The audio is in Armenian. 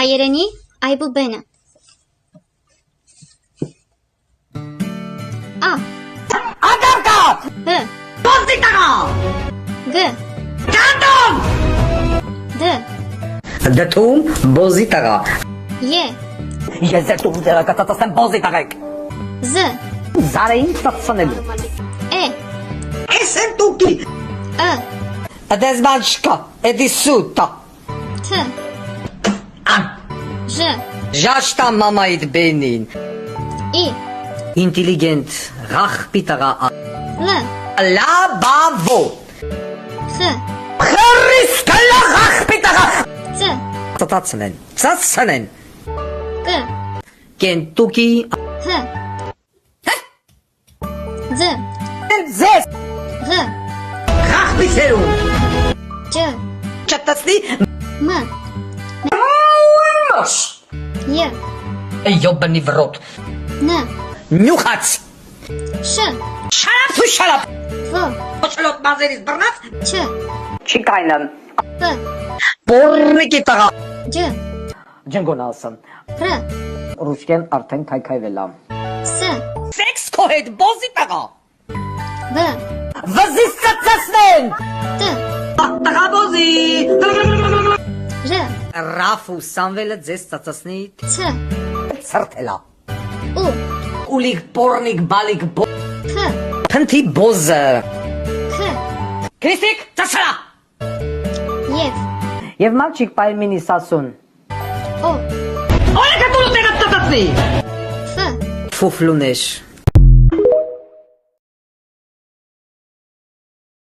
հայերենի այբուբենը։ A. Ադարկա։ B. Բոզիտաղա։ G. Կանտոն։ D. Դտում բոզիտաղա։ Ե. Ես դտում կատացեմ բոզիտաղեք։ Z. Զարեին ծածանելու։ E. Ես եմ տուկի։ E. Դեզմանչկա, էդի սուտա։ T. Ան։ J. Ժաշտա մամայիդ բենին։ I. Ինտելիգենտ, ռախպիտաղա։ L. Լաբավո։ X. Խրիս կլա ռախպիտաղա։ C. Ծածանեն։ G. Կենտուկի։ H. Z. Ձեզ։ G. Ռախպիցերում։ J. Չտասնի։ M. Մոշ։ Ե. Յոբնի վրոտ։ N. Նյուխաց։ Շ. Շարապ ու շարապ։ Վ. Ոչլոտ մազերից բռնած։ Չ. Չի կայնան։ Կ. Բորնիկի տղա։ Ջ. Ջնգոնասն։ Ռ. Ռուսկեն արդեն քայքայվել է։ Ս. Սեքս կոհետ բոզի տղա։ Վ. Վզիս ծծասնեն։ Տ. Տղա բոզի։ Ռ. Ռաֆու Սամվելը ձեզ ծծասնի Ց. ծրտելա։ Ու. Ուլիկ բորնիկ բալիկ բո։ Խ. Փնթի բոզը։ Խ. Քրիստիկ ծծալա։ Եվ. Եվ մալչիկ պայմինի սասուն։ Օ. Օրեկա դու տեղ ծծասնի։ Ֆ. Ֆուֆլունեշ։